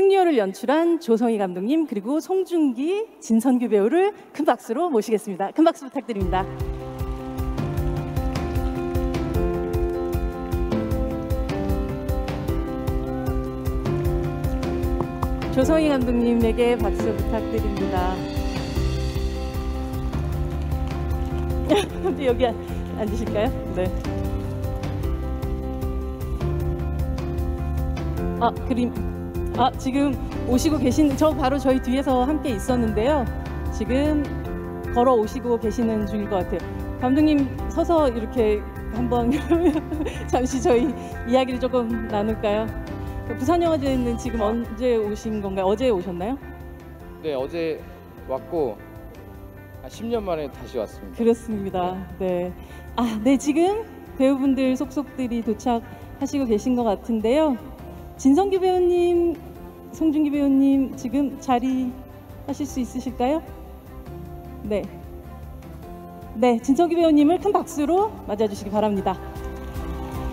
승리호를 연출한 조성희 감독님 그리고 송중기, 진선규 배우를 큰 박수로 모시겠습니다. 큰 박수 부탁드립니다. 조성희 감독님에게 박수 부탁드립니다. 여기 앉으실까요? 네. 지금 오시고 계신, 바로 저희 뒤에서 함께 있었는데요. 지금 걸어 오시고 계시는 중일 것 같아요. 감독님 서서 이렇게 한번 잠시 저희 이야기를 조금 나눌까요? 부산영화제는 지금 언제 오신 건가요? 어제 오셨나요? 네, 어제 왔고 한 10년 만에 다시 왔습니다. 그렇습니다. 네. 네, 지금 배우분들 속속들이 도착하시고 계신 것 같은데요. 진성규 배우님, 송중기 배우님 지금 자리 하실 수 있으실까요? 네. 네, 진성규 배우님을 큰 박수로 맞아주시기 바랍니다.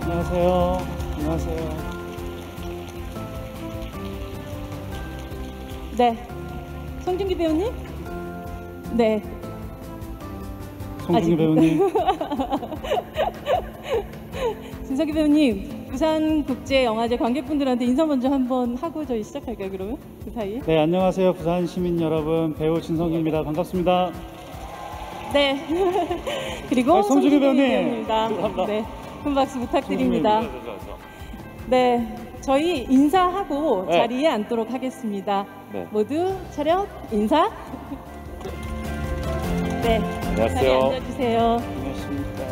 안녕하세요. 안녕하세요. 네. 송중기 배우님? 네. 송중기 배우님. 진석기 배우님, 부산국제영화제 관객분들한테 인사 먼저 한번 하고 저희 시작할까요, 그러면? 그 사이에? 네, 안녕하세요. 부산 시민 여러분. 배우 진성규입니다. 반갑습니다. 네. 그리고 송중기 배우님. 배우입니다. 네. 큰 박수 부탁드립니다. 네. 저희 인사하고 자리에 앉도록 하겠습니다. 네. 모두 차렷 인사. 네. 안녕하세요. 자리에 앉아주세요. 안녕하십니까.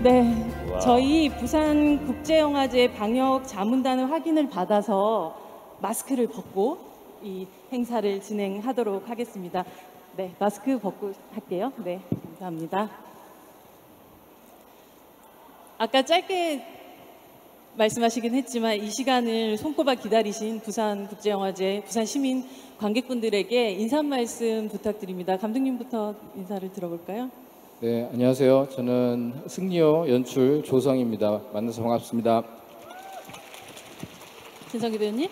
네. 우와. 저희 부산국제영화제 방역 자문단의 확인을 받아서 마스크를 벗고 이 행사를 진행하도록 하겠습니다. 네. 마스크 벗고 할게요. 네. 감사합니다. 아까 짧게 말씀하시긴 했지만 이 시간을 손꼽아 기다리신 부산국제영화제 부산 시민 관객분들에게 인사 한 말씀 부탁드립니다. 감독님부터 인사를 들어볼까요? 네, 안녕하세요. 저는 승리호 연출 조성희입니다. 만나서 반갑습니다. 진성기 배우님.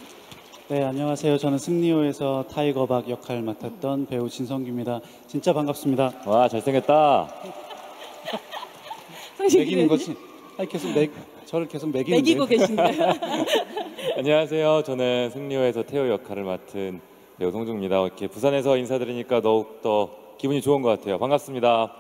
네, 안녕하세요. 저는 승리호에서 타이거박 역할 맡았던 배우 진성규입니다. 진짜 반갑습니다. 와, 잘생겼다. 매기는 거지? 아니, 저를 계속 매기고 계신가요? 안녕하세요. 저는 승리호에서 태호 역할을 맡은 배우 송중입니다. 이렇게 부산에서 인사드리니까 더욱더 기분이 좋은 것 같아요. 반갑습니다.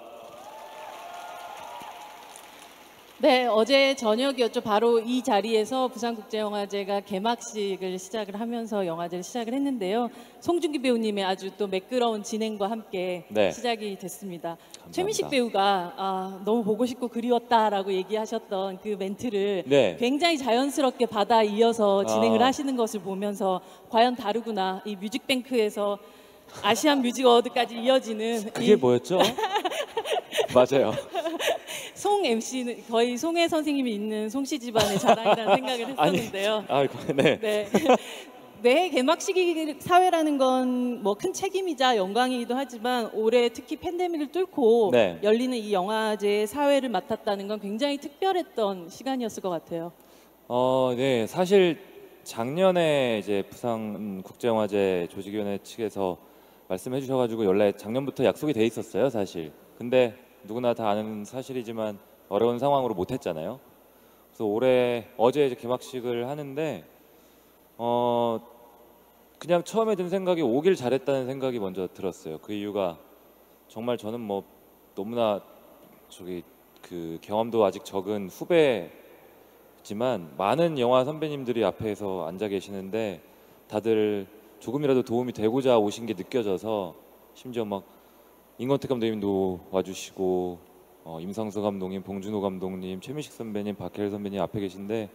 네, 어제 저녁이었죠. 바로 이 자리에서 부산국제영화제가 개막식을 시작을 하면서 영화제를 시작을 했는데요. 송중기 배우님의 아주 또 매끄러운 진행과 함께 시작이 됐습니다. 감사합니다. 최민식 배우가 너무 보고 싶고 그리웠다라고 얘기하셨던 그 멘트를 굉장히 자연스럽게 받아 이어서 진행을 하시는 것을 보면서 과연 다르구나. 이 뮤직뱅크에서 아시안 뮤직 어워드까지 이어지는 그게 뭐였죠? 맞아요. 송 MC는 거의 송혜 선생님이 있는 송씨 집안의 자랑이라는 생각을 했었는데요. 네. 네. 매 개막식이 사회라는 건 뭐 큰 책임이자 영광이기도 하지만 올해 특히 팬데믹을 뚫고 열리는 이 영화제의 사회를 맡았다는 건 굉장히 특별했던 시간이었을 것 같아요. 네. 사실 작년에 이제 부산국제영화제 조직위원회 측에서 말씀해 주셔가지고 원래 작년부터 약속이 돼 있었어요, 사실. 근데 누구나 다 아는 사실이지만 어려운 상황으로 못했잖아요. 그래서 어제 이제 개막식을 하는데 그냥 처음에 든 생각이 오길 잘했다는 생각이 먼저 들었어요. 그 이유가 정말 저는 뭐 너무나 그 경험도 아직 적은 후배지만 많은 영화 선배님들이 앞에서 앉아 계시는데 다들 조금이라도 도움이 되고자 오신 게 느껴져서 심지어 막 임권택 감독님도 와주시고 임상수 감독님, 봉준호 감독님, 최민식 선배님, 박해일 선배님 앞에 계신데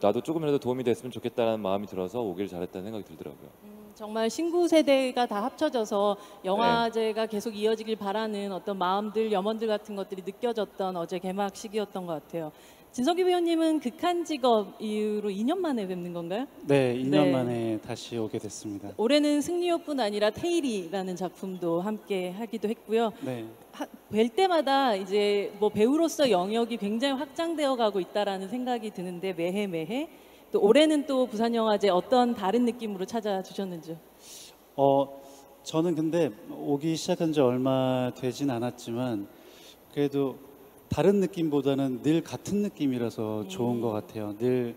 나도 조금이라도 도움이 됐으면 좋겠다는 마음이 들어서 오길 잘했다는 생각이 들더라고요. 정말 신구 세대가 다 합쳐져서 영화제가 계속 이어지길 바라는 어떤 마음들, 염원들 같은 것들이 느껴졌던 어제 개막식이었던 것 같아요. 진석기 배우님은 극한 직업 이후로 2년 만에 뵙는 건가요? 네, 2년 만에 다시 오게 됐습니다. 올해는 승리호뿐 아니라 테일이라는 작품도 함께 하기도 했고요. 네. 뵐 때마다 이제 뭐 배우로서 영역이 굉장히 확장되어 가고 있다라는 생각이 드는데 매해 또 올해는 또 부산영화제 어떤 다른 느낌으로 찾아주셨는지요? 저는 근데 오기 시작한 지 얼마 되진 않았지만 그래도 다른 느낌보다는 늘 같은 느낌이라서 좋은 것 같아요. 늘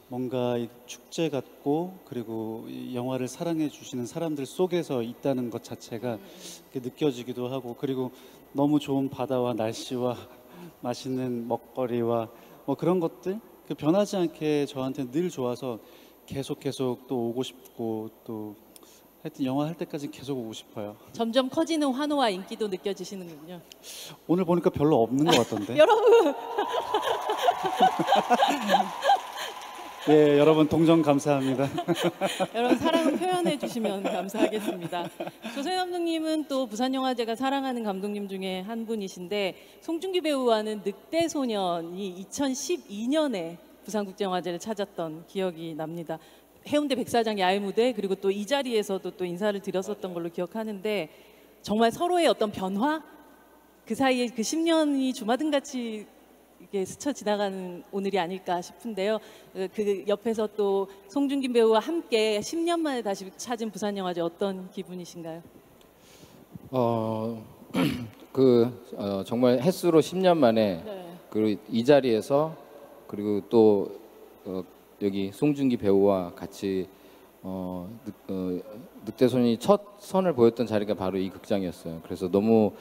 뭔가 이 축제 같고 그리고 이 영화를 사랑해 주시는 사람들 속에서 있다는 것 자체가 이렇게 느껴지기도 하고, 그리고 너무 좋은 바다와 날씨와 맛있는 먹거리와 뭐 그런 것들 그 변하지 않게 저한테 늘 좋아서 계속 또 오고 싶고, 또 하여튼 영화 할 때까지 계속 오고 싶어요. 점점 커지는 환호와 인기도 느껴지시는군요. 오늘 보니까 별로 없는 것 같던데. 여러분, 네, 여러분 동정 감사합니다. 여러분 사랑을 표현해 주시면 감사하겠습니다. 조세호 감독님은 또 부산영화제가 사랑하는 감독님 중에 한 분이신데, 송중기 배우와는 늑대소년이 2012년에 부산국제영화제를 찾았던 기억이 납니다. 해운대 백사장 야외무대, 그리고 또 이 자리에서도 또 인사를 드렸었던 걸로 기억하는데, 정말 서로의 어떤 변화, 그 사이에 그 10년이 주마등같이 이렇게 스쳐 지나가는 오늘이 아닐까 싶은데요. 그 옆에서 또 송중기 배우와 함께 10년 만에 다시 찾은 부산영화제 어떤 기분이신가요? 정말 햇수로 10년 만에 네. 그리고 이 자리에서, 그리고 또 여기 송중기 배우와 같이 늑대소년이 첫 선을 보였던 자리가 바로 이 극장이었어요. 그래서 너무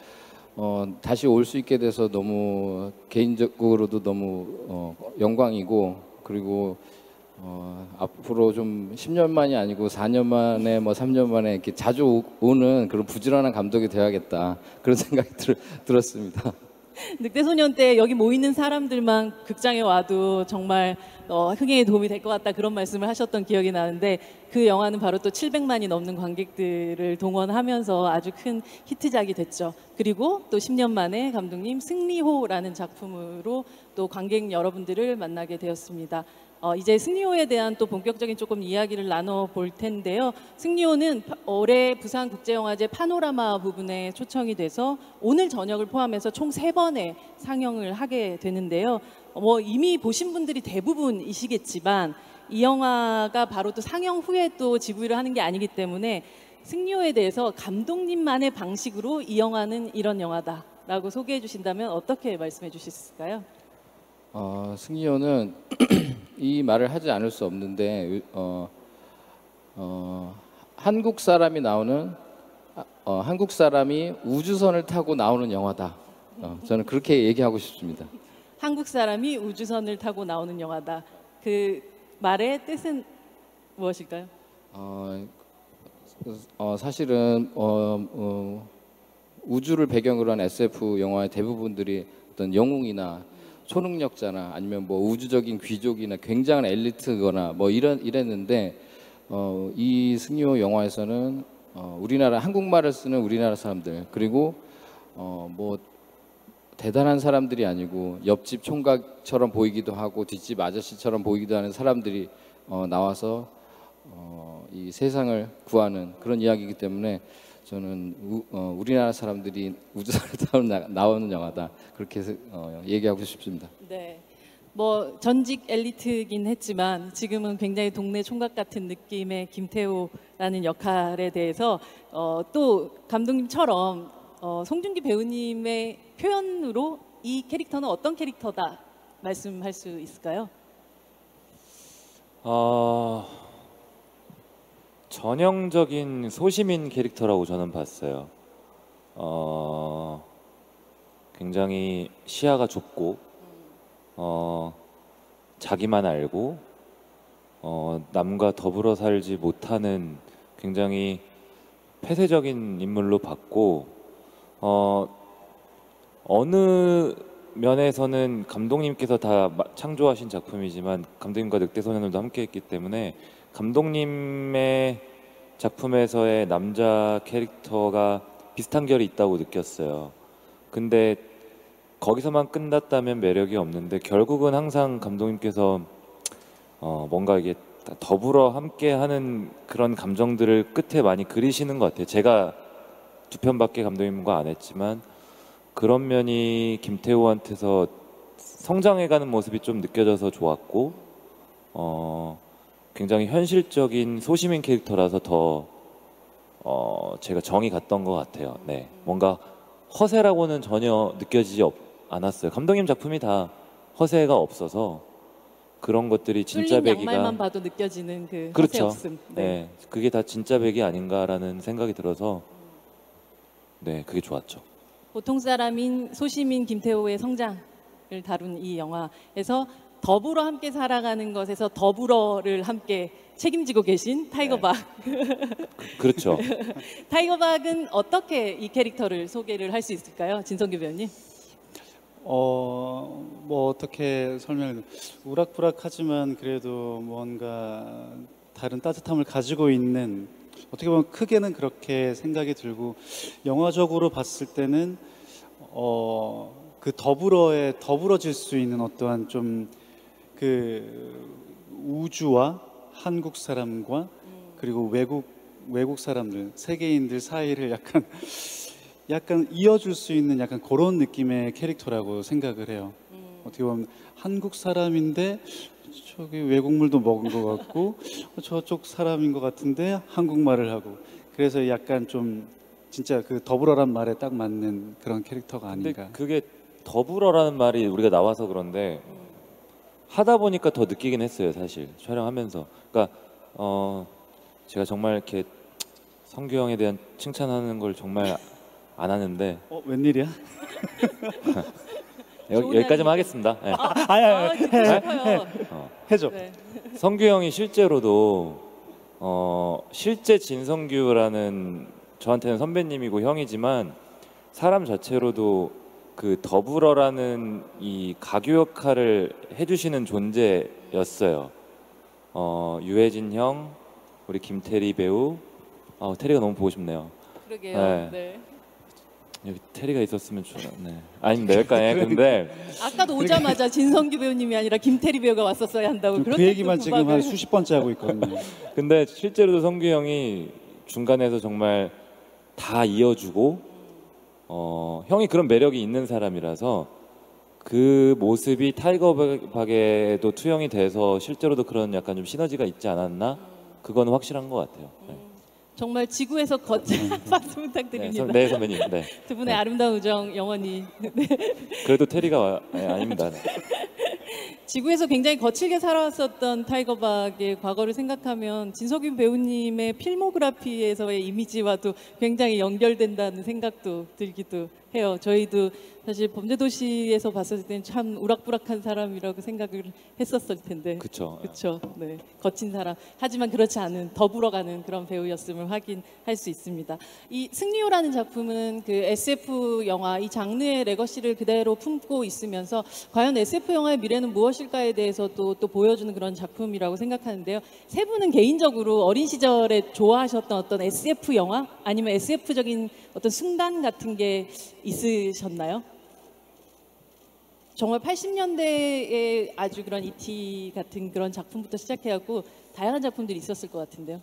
다시 올 수 있게 돼서 너무 개인적으로도 너무 영광이고, 그리고 앞으로 좀 10년 만이 아니고 4년 만에 뭐 3년 만에 이렇게 자주 오는 그런 부지런한 감독이 되어야겠다, 그런 생각이 들었습니다. 늑대소년 때 여기 모이는 사람들만 극장에 와도 정말 흥행에 도움이 될 것 같다, 그런 말씀을 하셨던 기억이 나는데, 그 영화는 바로 또 700만이 넘는 관객들을 동원하면서 아주 큰 히트작이 됐죠. 그리고 또 10년 만에 감독님 승리호라는 작품으로 또 관객 여러분들을 만나게 되었습니다. 이제 승리호에 대한 또 본격적인 조금 이야기를 나눠볼 텐데요. 승리호는 올해 부산국제영화제 파노라마 부분에 초청이 돼서 오늘 저녁을 포함해서 총 3번의 상영을 하게 되는데요. 이미 보신 분들이 대부분이시겠지만 이 영화가 바로 또 상영 후에 또 지부를 하는 게 아니기 때문에 승리호에 대해서 감독님만의 방식으로 이 영화는 이런 영화다라고 소개해 주신다면 어떻게 말씀해 주실 수 있을까요? 승리호는 이 말을 하지 않을 수 없는데, 한국 사람이 나오는 한국 사람이 우주선을 타고 나오는 영화다. 저는 그렇게 얘기하고 싶습니다. 한국 사람이 우주선을 타고 나오는 영화다. 그 말의 뜻은 무엇일까요? 사실은 우주를 배경으로 한 SF 영화의 대부분들이 어떤 영웅이나 초능력자나 아니면 뭐 우주적인 귀족이나 굉장한 엘리트거나 뭐 이랬는데, 이 승리호 영화에서는 우리나라 한국말을 쓰는 우리나라 사람들, 그리고 뭐 대단한 사람들이 아니고 옆집 총각처럼 보이기도 하고 뒷집 아저씨처럼 보이기도 하는 사람들이 나와서 이 세상을 구하는 그런 이야기이기 때문에, 저는 우리나라 사람들이 우주선을 타고 나오는 영화다, 그렇게 얘기하고 싶습니다. 네, 뭐 전직 엘리트긴 했지만 지금은 굉장히 동네 총각 같은 느낌의 김태호라는 역할에 대해서 또 감독님처럼 송중기 배우님의 표현으로 이 캐릭터는 어떤 캐릭터다 말씀할 수 있을까요? 전형적인 소시민 캐릭터라고 저는 봤어요. 굉장히 시야가 좁고 자기만 알고 남과 더불어 살지 못하는 굉장히 폐쇄적인 인물로 봤고, 어느 면에서는 감독님께서 다 창조하신 작품이지만 감독님과 늑대소년들도 함께했기 때문에 감독님의 작품에서의 남자 캐릭터가 비슷한 결이 있다고 느꼈어요. 근데 거기서만 끝났다면 매력이 없는데, 결국은 항상 감독님께서 뭔가 이게 더불어 함께하는 그런 감정들을 끝에 많이 그리시는 것 같아요. 제가 2편밖에 감독님과 안 했지만 그런 면이 김태호한테서 성장해가는 모습이 좀 느껴져서 좋았고, 굉장히 현실적인 소시민 캐릭터라서 더 제가 정이 갔던 것 같아요. 네, 뭔가 허세라고는 전혀 느껴지지 않았어요. 감독님 작품이 다 허세가 없어서 그런 것들이 진짜 뚫린 배기가 양말만 봐도 느껴지는 그 허세 그렇죠. 없음. 네, 그게 다 진짜 배기 아닌가라는 생각이 들어서 네, 그게 좋았죠. 보통 사람인 소시민 김태호의 성장을 다룬 이 영화에서 더불어 함께 살아가는 것에서 더불어를 함께 책임지고 계신 타이거박. 그렇죠. 타이거박은 어떻게 이 캐릭터를 소개를 할 수 있을까요, 진성규 배우님? 뭐 어떻게 설명을 우락부락하지만 그래도 뭔가 다른 따뜻함을 가지고 있는, 어떻게 보면 크게는 그렇게 생각이 들고, 영화적으로 봤을 때는 그 더불어질 수 있는 어떠한 좀 그 우주와 한국 사람과 그리고 외국 사람들, 세계인들 사이를 약간 이어줄 수 있는 약간 그런 느낌의 캐릭터라고 생각을 해요. 어떻게 보면 한국 사람인데 저기 외국물도 먹은 것 같고 저쪽 사람인 것 같은데 한국말을 하고, 그래서 약간 좀 진짜 그 더불어란 말에 딱 맞는 그런 캐릭터가 근데 아닌가. 그게 더불어라는 말이 우리가 나와서 그런데 하다 보니까 더 느끼긴 했어요, 사실 촬영하면서. 그러니까 제가 정말 이렇게 성규 형에 대한 칭찬하는 걸 정말 안 하는데 웬일이야? 여기까지만 하겠습니다. 네. 듣고 싶어요. 해줘. 네. 성규 형이 실제로도 실제 진성규라는 저한테는 선배님이고 형이지만 사람 자체로도 그 더불어라는 이 가교 역할을 해주시는 존재였어요. 유해진 형, 우리 김태리 배우, 테리가 너무 보고 싶네요. 그러게요. 네. 네. 여기 테리가 있었으면 좋네. 아닙니다, 여기까지. 근데 아까도 오자마자 진성규 배우님이 아니라 김태리 배우가 왔었어야 한다고 그 그렇게 얘기만 또 지금 한 구박을. 수십 번째 하고 있거든요. 근데 실제로도 성규 형이 중간에서 정말 다 이어주고 형이 그런 매력이 있는 사람이라서 그 모습이 타이거박에도 투영이 돼서 실제로도 그런 약간 좀 시너지가 있지 않았나? 그거는 확실한 것 같아요. 네. 정말 지구에서 박수 부탁드립니다. 네, 선배님. 네. 두 분의 아름다운 우정 영원히. 그래도 테리가 아닙니다. 네. 지구에서 굉장히 거칠게 살아왔었던 타이거박의 과거를 생각하면 진석윤 배우님의 필모그래피에서의 이미지와도 굉장히 연결된다는 생각도 들기도 해요. 저희도 사실 범죄도시에서 봤을 때는 참 우락부락한 사람이라고 생각을 했었을 텐데. 그쵸. 그렇죠. 네, 거친 사람. 하지만 그렇지 않은 더불어가는 그런 배우였음을 확인할 수 있습니다. 이 승리호라는 작품은 그 SF 영화 이 장르의 레거시를 그대로 품고 있으면서 과연 SF 영화의 미래는 무엇일까에 대해서도 또 보여주는 그런 작품이라고 생각하는데요. 세 분은 개인적으로 어린 시절에 좋아하셨던 어떤 SF 영화 아니면 SF적인 어떤 순간 같은 게 있으셨나요? 정말 80년대에 아주 그런 E.T. 같은 그런 작품부터 시작해갖고 다양한 작품들이 있었을 것 같은데요.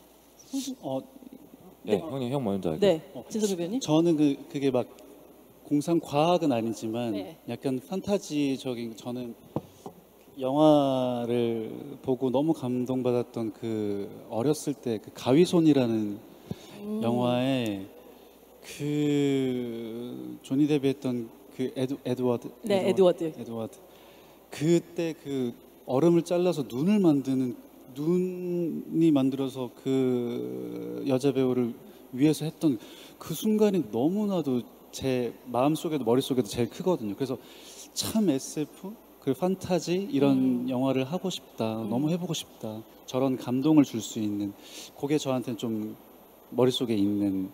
네, 형 먼저 할게요. 네, 진석규 배우님. 저는 그게 막 공상 과학은 아니지만 네. 약간 판타지적인, 저는 영화를 보고 너무 감동받았던 그 어렸을 때 그 가위손이라는 영화에 그 조니 데뷔 했던 그 에드워드. 네, 에드워드. 그때 그 얼음을 잘라서 눈이 만들어서 그 여자 배우를 위해서 했던 그 순간이 너무나도 제 마음속에도 머릿속에도 제일 크거든요. 그래서 참 SF 그 판타지 이런 영화를 하고 싶다. 너무 해보고 싶다. 저런 감동을 줄 수 있는, 그게 저한테는 좀 머릿속에 있는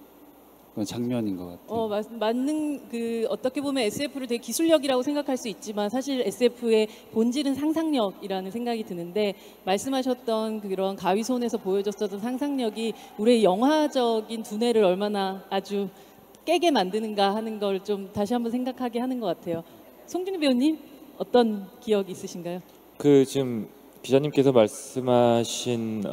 그런 장면인 것 같아요. 맞는 그 어떻게 보면 SF를 되게 기술력이라고 생각할 수 있지만 사실 SF의 본질은 상상력이라는 생각이 드는데, 말씀하셨던 그런 가위손에서 보여줬었던 상상력이 우리의 영화적인 두뇌를 얼마나 아주 깨게 만드는가 하는 걸 좀 다시 한번 생각하게 하는 것 같아요. 송중기 배우님 어떤 기억이 있으신가요? 그 지금 기자님께서 말씀하신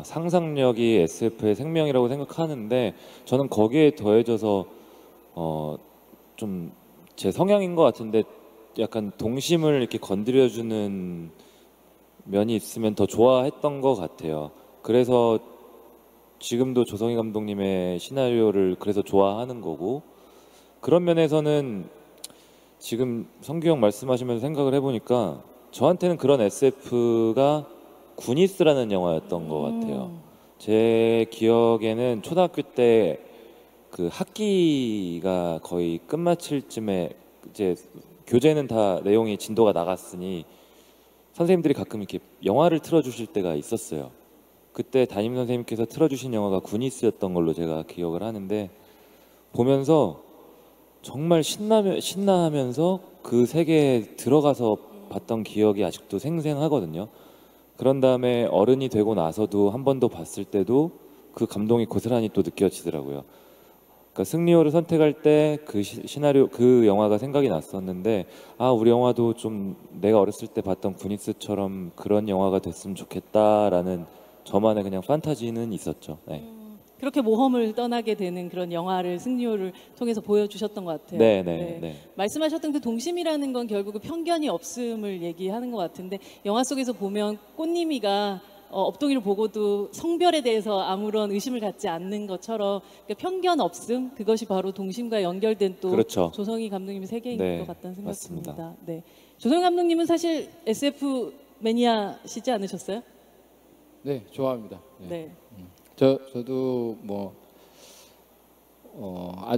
상상력이 SF의 생명이라고 생각하는데 저는 거기에 더해져서 좀 제 성향인 것 같은데 약간 동심을 이렇게 건드려주는 면이 있으면 더 좋아했던 것 같아요. 그래서 지금도 조성희 감독님의 시나리오를 그래서 좋아하는 거고, 그런 면에서는 지금 성규 형 말씀하시면서 생각을 해보니까 저한테는 그런 SF가 구니스라는 영화였던 것 같아요. 제 기억에는 초등학교 때 그 학기가 거의 끝마칠 쯤에 이제 교재는 다 내용이 진도가 나갔으니 선생님들이 가끔 이렇게 영화를 틀어주실 때가 있었어요. 그때 담임 선생님께서 틀어주신 영화가 구니스였던 걸로 제가 기억을 하는데, 보면서 정말 신나하면서 그 세계에 들어가서 봤던 기억이 아직도 생생하거든요. 그런 다음에 어른이 되고 나서도 한 번 더 봤을 때도 그 감동이 고스란히 또 느껴지더라고요. 그러니까 승리호를 선택할 때 그 시나리오, 그 영화가 생각이 났었는데, 아, 우리 영화도 좀 내가 어렸을 때 봤던 구니스처럼 그런 영화가 됐으면 좋겠다라는 저만의 그냥 판타지는 있었죠. 네. 그렇게 모험을 떠나게 되는 그런 영화를 승리호를 통해서 보여주셨던 것 같아요. 네. 말씀하셨던 그 동심이라는 건 결국 편견이 없음을 얘기하는 것 같은데, 영화 속에서 보면 꽃님이가 업동이를 보고도 성별에 대해서 아무런 의심을 갖지 않는 것처럼, 그러니까 편견 없음, 그것이 바로 동심과 연결된 또 그렇죠. 조성희 감독님의 세계인 네, 것 같다는 생각이 맞습니다. 듭니다. 네. 조성희 감독님은 사실 SF 매니아시지 않으셨어요? 네, 좋아합니다. 네. 네. 저도 뭐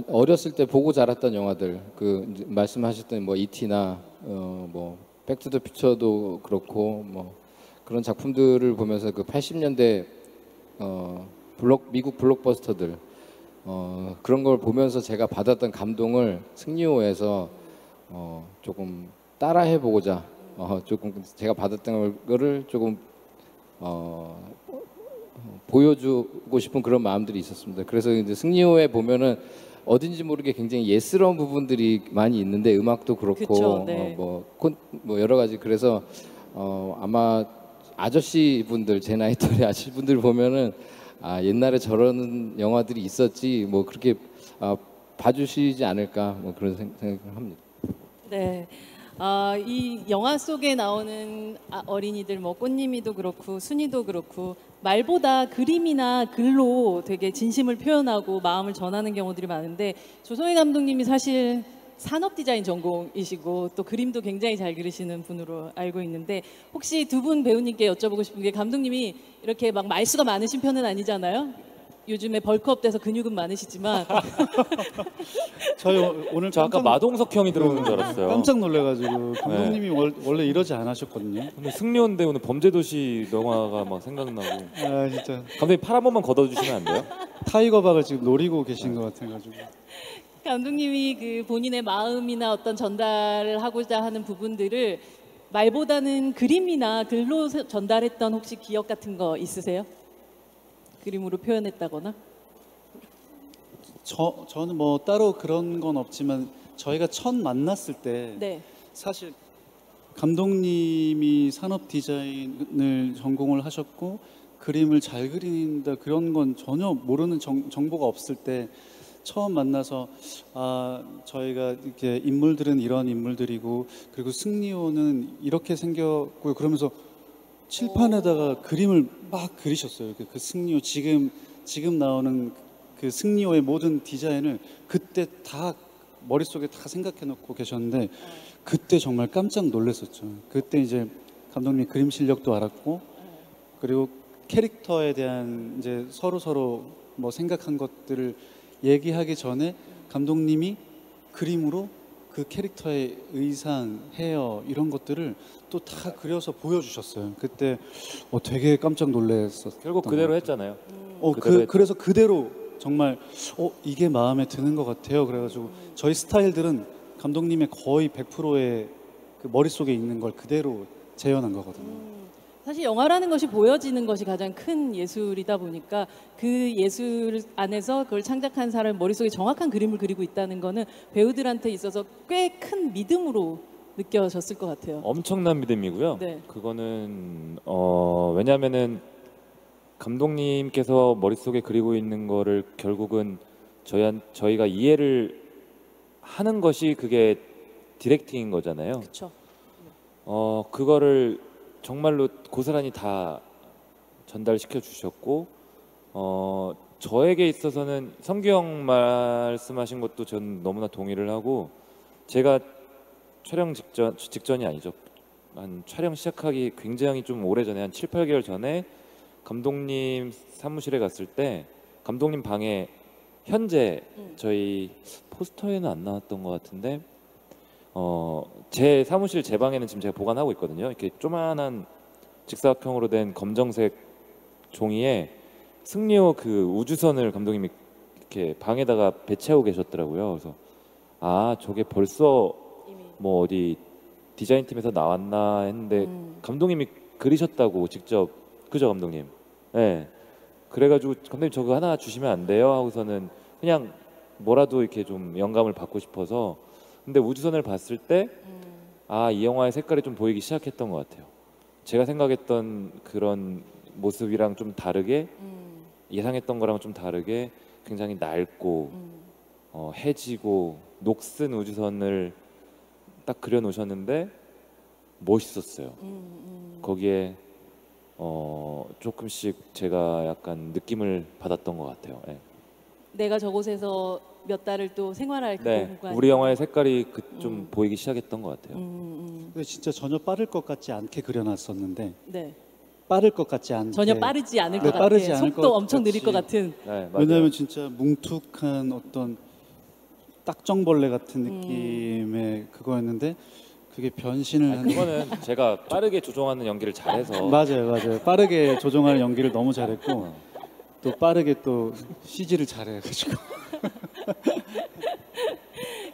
어렸을 때 보고 자랐던 영화들, 그 이제 말씀하셨던 뭐 E.T.나 뭐 백투더퓨처도 그렇고 뭐 그런 작품들을 보면서 그 80년대 미국 블록버스터들 그런 걸 보면서 제가 받았던 감동을 승리호에서 조금 따라해 보고자 조금 제가 받았던 거를 조금 보여주고 싶은 그런 마음들이 있었습니다. 그래서 이제 승리호에 보면은 어딘지 모르게 굉장히 예스러운 부분들이 많이 있는데, 음악도 그렇고 그쵸, 네. 뭐 여러 가지, 그래서 아마 아저씨 분들, 제 나이 또래 아저씨 분들 보면은 아, 옛날에 저런 영화들이 있었지, 뭐 그렇게 봐주시지 않을까, 뭐 그런 생각을 합니다. 네. 이 영화 속에 나오는 어린이들, 뭐 꽃님이도 그렇고 순이도 그렇고, 말보다 그림이나 글로 되게 진심을 표현하고 마음을 전하는 경우들이 많은데, 조성희 감독님이 사실 산업 디자인 전공이시고 또 그림도 굉장히 잘 그리시는 분으로 알고 있는데, 혹시 두 분 배우님께 여쭤보고 싶은 게, 감독님이 이렇게 막 말수가 많으신 편은 아니잖아요. 요즘에 벌크업 돼서 근육은 많으시지만 저희 오늘 저 아까 마동석 형이 들어오는 줄 알았어요. 깜짝 놀래가지고 감독님이 원래 이러지 않으셨거든요. 근데 승리호인데 오늘 범죄도시 영화가 막 생각나고. 아 진짜 감독님 팔 한 번만 걷어주시면 안 돼요? 타이거박을 지금 노리고 계신 것 같아가지고. 감독님이 그 본인의 마음이나 어떤 전달을 하고자 하는 부분들을 말보다는 그림이나 글로 전달했던 혹시 기억 같은 거 있으세요? 그림으로 표현했다거나? 저는 뭐 따로 그런 건 없지만, 저희가 첫 만났을 때 네. 사실 감독님이 산업 디자인을 전공을 하셨고 그림을 잘 그린다 그런 건 전혀 모르는 정보가 없을 때 처음 만나서, 저희가 이렇게 인물들은 이런 인물들이고, 그리고 승리호는 이렇게 생겼고, 그러면서 칠판에다가 그림을 막 그리셨어요. 그 승리호, 지금 나오는 그 승리호의 모든 디자인을 그때 다 머릿속에 다 생각해 놓고 계셨는데, 그때 정말 깜짝 놀랐었죠. 그때 이제 감독님 그림 실력도 알았고, 그리고 캐릭터에 대한 이제 서로 뭐 생각한 것들을 얘기하기 전에 감독님이 그림으로 그 캐릭터의 의상, 헤어 이런 것들을 또 다 그려서 보여주셨어요. 그때 되게 깜짝 놀랐었어요. 결국 그대로 했잖아요. 그래서 그대로 정말 이게 마음에 드는 것 같아요. 그래가지고 저희 스타일들은 감독님의 거의 100%의 그 머릿속에 있는 걸 그대로 재현한 거거든요. 사실 영화라는 것이 보여지는 것이 가장 큰 예술이다 보니까, 그 예술 안에서 그걸 창작한 사람의 머릿속에 정확한 그림을 그리고 있다는 거는 배우들한테 있어서 꽤 큰 믿음으로 느껴졌을 것 같아요. 엄청난 믿음이고요. 네. 그거는 왜냐하면은 감독님께서 머릿속에 그리고 있는 거를 결국은 저희가 이해를 하는 것이 그게 디렉팅인 거잖아요. 그렇죠. 그거를 정말로 고스란히 다 전달시켜 주셨고 저에게 있어서는 성규 형 말씀하신 것도 전 너무나 동의를 하고 제가 촬영 직전이 아니죠. 한 촬영 시작하기 굉장히 좀 오래전에 한 7, 8개월 전에 감독님 사무실에 갔을 때 감독님 방에 현재 저희 포스터에는 안 나왔던 것 같은데 제 사무실 제 방에는 지금 제가 보관하고 있거든요. 이렇게 조만한 직사각형으로 된 검정색 종이에 승리호 그 우주선을 감독님이 이렇게 방에다가 배치하고 계셨더라고요. 그래서 아 저게 벌써 뭐 어디 디자인팀에서 나왔나 했는데 감독님이 그리셨다고 직접. 그죠 감독님? 네. 그래가지고 감독님 저거 하나 주시면 안 돼요? 하고서는 그냥 뭐라도 이렇게 좀 영감을 받고 싶어서. 근데 우주선을 봤을 때 아 이 영화의 색깔이 좀 보이기 시작했던 것 같아요. 제가 생각했던 그런 모습이랑 좀 다르게 예상했던 거랑 좀 다르게 굉장히 낡고 해지고 녹슨 우주선을 딱 그려 놓으셨는데 멋있었어요. 거기에 조금씩 제가 약간 느낌을 받았던 것 같아요. 네. 내가 저곳에서 몇 달을 또 생활할 그 네, 공간. 우리 영화의 색깔이 좀 보이기 시작했던 것 같아요. 근데 진짜 전혀 빠를 것 같지 않게 그려놨었는데 네. 빠를 것 같지 않게 전혀 빠르지 않을 네, 것 같아요. 빠르지 않을 속도 것 엄청 느릴 것 같이. 같은. 네, 맞아요. 왜냐하면 진짜 뭉툭한 어떤 딱정벌레 같은 느낌의 그거였는데 그게 변신을 아니, 하는 그거는 제가 빠르게 조종하는 연기를 잘해서 맞아요. 빠르게 조종하는 연기를 너무 잘했고 또 빠르게 또 CG를 잘해가지고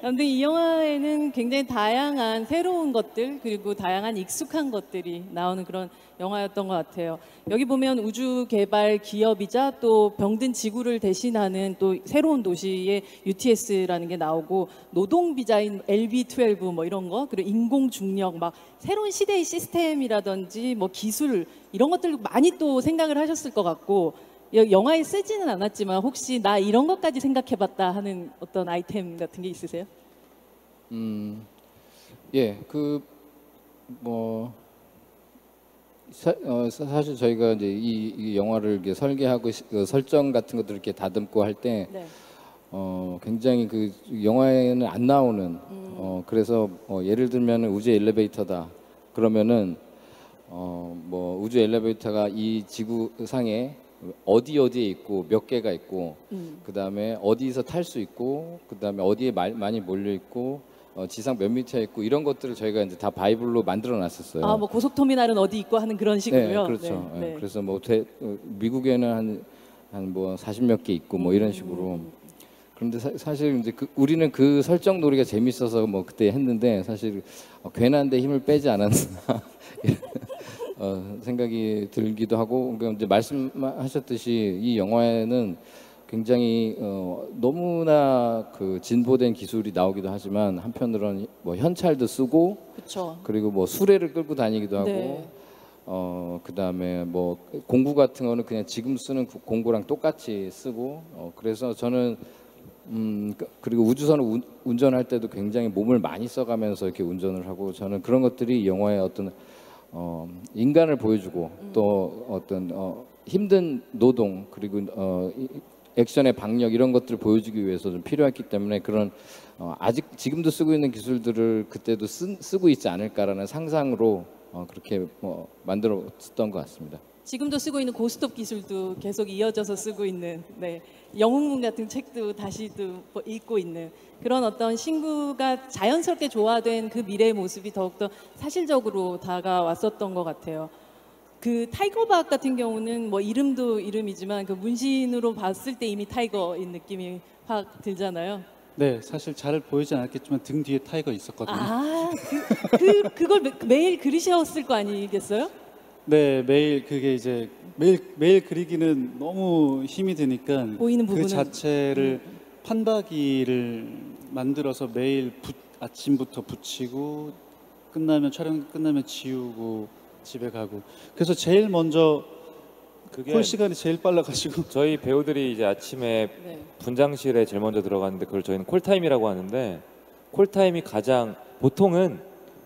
근데 이 영화에는 굉장히 다양한 새로운 것들 그리고 다양한 익숙한 것들이 나오는 그런 영화였던 것 같아요. 여기 보면 우주 개발 기업이자 또 병든 지구를 대신하는 또 새로운 도시의 UTS라는 게 나오고 노동 비자인 LB12 뭐 이런 거 그리고 인공 중력 막 새로운 시대의 시스템이라든지 뭐 기술 이런 것들 많이 또 생각을 하셨을 것 같고 영화에 쓰지는 않았지만 혹시 나 이런 것까지 생각해봤다 하는 어떤 아이템 같은 게 있으세요? 예, 사실 저희가 이제 이 영화를 이렇게 설계하고 그 설정 같은 것들을 이렇게 다듬고 할 때 네. 굉장히 그 영화에는 안 나오는 그래서 예를 들면 우주 엘리베이터다 그러면은 뭐 우주 엘리베이터가 이 지구상에 어디에 있고 몇 개가 있고 그 다음에 어디서 탈 수 있고 그 다음에 어디에 많이 몰려 있고 지상 몇 미터에 있고 이런 것들을 저희가 이제 다 바이블로 만들어 놨었어요. 아, 뭐 고속터미널은 어디 있고 하는 그런 식으로요. 네, 그렇죠. 네, 네. 그래서 뭐 미국에는 한 뭐 40몇 개 있고 뭐 이런 식으로. 그런데 사실 이제 우리는 그 설정 놀이가 재밌어서 뭐 그때 했는데 사실 괜한데 힘을 빼지 않았나 생각이 들기도 하고 그러니까 이제 말씀하셨듯이 이 영화에는 굉장히 너무나 그 진보된 기술이 나오기도 하지만 한편으로는 뭐 현찰도 쓰고 그렇죠. 그리고 뭐 수레를 끌고 다니기도 하고 네. 그다음에 뭐 공구 같은 거는 그냥 지금 쓰는 공구랑 똑같이 쓰고 그래서 저는 그리고 우주선을 운전할 때도 굉장히 몸을 많이 써가면서 이렇게 운전을 하고 저는 그런 것들이 이 영화의 어떤 인간을 보여주고 또 어떤 힘든 노동 그리고 액션의 박력 이런 것들을 보여주기 위해서 좀 필요했기 때문에 그런 아직 지금도 쓰고 있는 기술들을 그때도 쓰고 있지 않을까라는 상상으로 그렇게 만들었던 것 같습니다. 지금도 쓰고 있는 고스톱 기술도 계속 이어져서 쓰고 있는 네. 영웅문 같은 책도 다시 또 읽고 있는 그런 어떤 신구가 자연스럽게 조화된 그 미래의 모습이 더욱더 사실적으로 다가왔었던 것 같아요. 그 타이거박 같은 경우는 뭐 이름도 이름이지만 그 문신으로 봤을 때 이미 타이거인 느낌이 확 들잖아요. 네, 사실 잘 보이진 않았겠지만 등 뒤에 타이거 있었거든요. 아, 그걸 매일 그리셨을 거 아니겠어요? 네, 매일 그게 이제 매일 그리기는 너무 힘이 드니까 보이는 부분은 그 자체를 판박이를 만들어서 매일 아침부터 붙이고 촬영 끝나면 지우고 집에 가고 그래서 제일 먼저 그게 콜 시간이 제일 빨라가지고 저희 배우들이 이제 아침에 네. 분장실에 제일 먼저 들어가는데 그걸 저희는 콜타임이라고 하는데 콜타임이 가장 보통은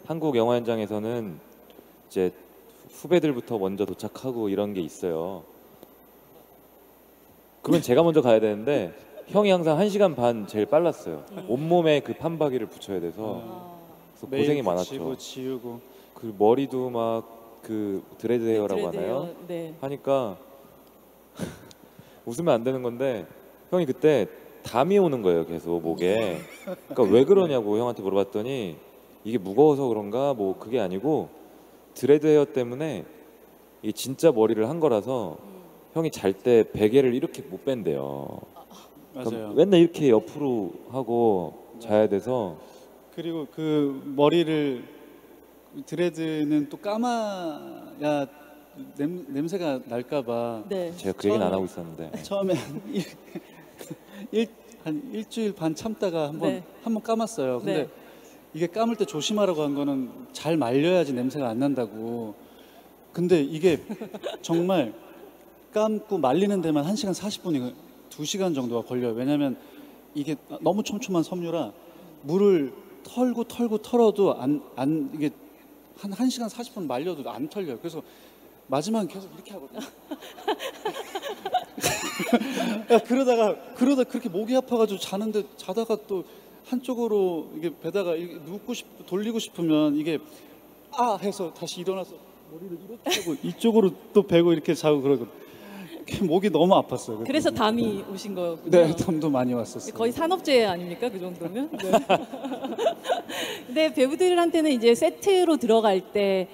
한국 영화 현장에서는 이제 후배들부터 먼저 도착하고 이런 게 있어요. 그러면 제가 먼저 가야 되는데 형이 항상 1시간 반 제일 빨랐어요. 온몸에 그 판박이를 붙여야 돼서 그래서 매일 고생이 붙이고 많았죠. 지우고. 그 머리도 막 그 드레드 헤어라고 드레드 하나요? 헤어, 네. 하니까 웃으면 안 되는 건데 형이 그때 담이 오는 거예요, 계속 목에. 그러니까 왜 그러냐고 형한테 물어봤더니 이게 무거워서 그런가 뭐 그게 아니고 드레드 헤어 때문에 이 진짜 머리를 한 거라서 형이 잘 때 베개를 이렇게 못 뺀대요. 그러니까 맞아요. 맨날 이렇게 옆으로 하고 자야 돼서 그리고 그 머리를 드레드는 또 감아야 냄새가 날까봐 네. 제가 그 얘기는 안 처음에- 하고 있었는데 처음에 한 일주일 반 참다가 네. 한번 감았어요. 근데 네. 이게 감을 때 조심하라고 한 거는 잘 말려야지 냄새가 안 난다고. 근데 이게 정말 감고 말리는 데만 1시간 40분이 2시간 정도가 걸려요. 왜냐면 이게 너무 촘촘한 섬유라 물을 털고 털어도 이게 한 1시간 40분 말려도 안 털려요. 그래서 마지막엔 계속 이렇게 하거든요. 야, 그러다 그렇게 목이 아파가지고 자다가 또 한쪽으로 이게 배다가 이렇게 돌리고 싶으면 이게 해서 다시 일어나서 머리를 이렇게 하고 이쪽으로 또 베고 이렇게 자고 그러고 목이 너무 아팠어요. 그래서 담이 오신 거군요. 네, 담도 많이 왔었어요. 거의 산업재해 아닙니까? 그 정도면? 네. 근데 배우들한테는 이제 세트로 들어갈 때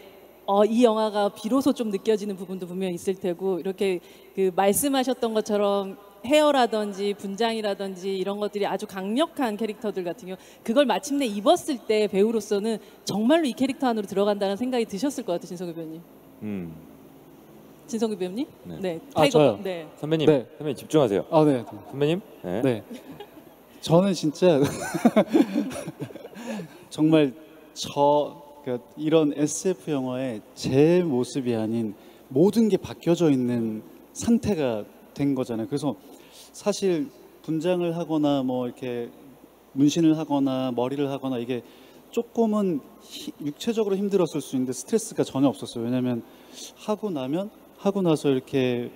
이 영화가 비로소 좀 느껴지는 부분도 분명히 있을 테고 이렇게 그 말씀하셨던 것처럼 헤어라든지 분장이라든지 이런 것들이 아주 강력한 캐릭터들 같은 경우 그걸 마침내 입었을 때 배우로서는 정말로 이 캐릭터 안으로 들어간다는 생각이 드셨을 것 같아요. 진성규 배우님. 진성규 배우님? 네. 저요? 네. 선배님, 네. 선배님 집중하세요. 네. 선배님, 네. 네. 저는 진짜 정말 그러니까 이런 SF 영화에 제 모습이 아닌 모든 게 바뀌어져 있는 상태가 된 거잖아요. 그래서 사실 분장을 하거나 뭐 이렇게 문신을 하거나 머리를 하거나 이게 조금은 육체적으로 힘들었을 수 있는데 스트레스가 전혀 없었어요. 왜냐하면 하고 나서 이렇게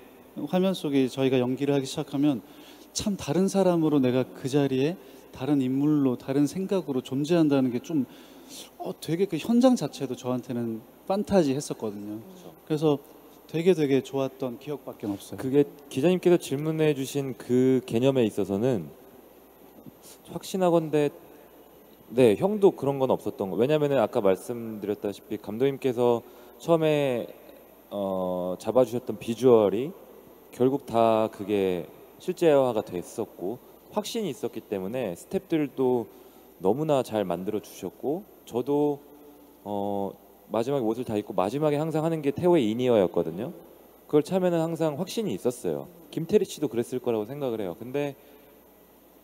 화면 속에 저희가 연기를 하기 시작하면 참 다른 사람으로 내가 그 자리에 다른 인물로 다른 생각으로 존재한다는 게 좀 되게 그 현장 자체도 저한테는 판타지 했었거든요. 그래서 되게 좋았던 기억밖에 없어요. 그게 기자님께서 질문해 주신 그 개념에 있어서는 확신하건대 네, 형도 그런 건 없었던 거. 왜냐면은 아까 말씀드렸다시피 감독님께서 처음에 잡아주셨던 비주얼이 결국 다 그게 실제화가 됐었고 확신이 있었기 때문에 스태프들도 너무나 잘 만들어 주셨고 저도 마지막에 옷을 다 입고 마지막에 항상 하는 게 태호의 인이어였거든요. 그걸 차면은 항상 확신이 있었어요. 김태리 씨도 그랬을 거라고 생각을 해요. 근데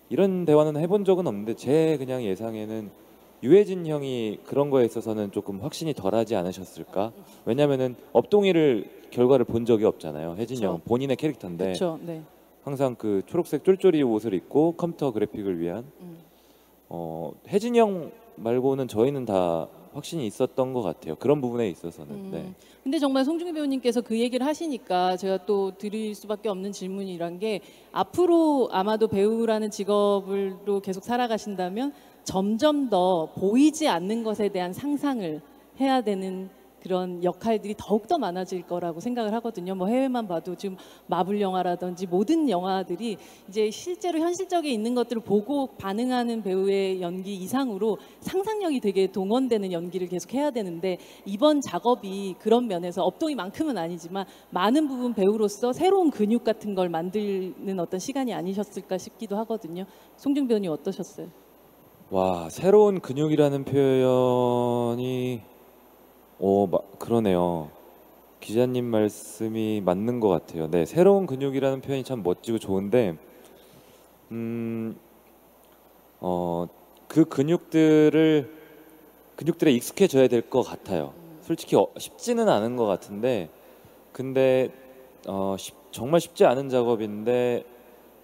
이런 대화는 해본 적은 없는데 제 그냥 예상에는 유해진 형이 그런 거에 있어서는 조금 확신이 덜하지 않으셨을까? 왜냐면은 업동이를 결과를 본 적이 없잖아요. 혜진 그쵸. 형 본인의 캐릭터인데 그렇죠. 네. 항상 그 초록색 쫄쫄이 옷을 입고 컴퓨터 그래픽을 위한 혜진 형 말고는 저희는 다 확신이 있었던 것 같아요. 그런 부분에 있어서는. 네. 근데 정말 송중기 배우님께서 그 얘기를 하시니까 제가 또 드릴 수밖에 없는 질문이란 게 앞으로 아마도 배우라는 직업으로 계속 살아가신다면 점점 더 보이지 않는 것에 대한 상상을 해야 되는 그런 역할들이 더욱더 많아질 거라고 생각을 하거든요. 뭐 해외만 봐도 지금 마블 영화라든지 모든 영화들이 이제 실제로 현실적에 있는 것들을 보고 반응하는 배우의 연기 이상으로 상상력이 되게 동원되는 연기를 계속 해야 되는데 이번 작업이 그런 면에서 업동이만큼은 아니지만 많은 부분 배우로서 새로운 근육 같은 걸 만드는 어떤 시간이 아니셨을까 싶기도 하거든요. 송중 배우님 어떠셨어요? 와, 새로운 근육이라는 표현이 그러네요. 기자님 말씀이 맞는 것 같아요. 네, 새로운 근육이라는 표현이 참 멋지고 좋은데, 그 근육들에 익숙해져야 될 것 같아요. 솔직히 쉽지는 않은 것 같은데, 근데 정말 쉽지 않은 작업인데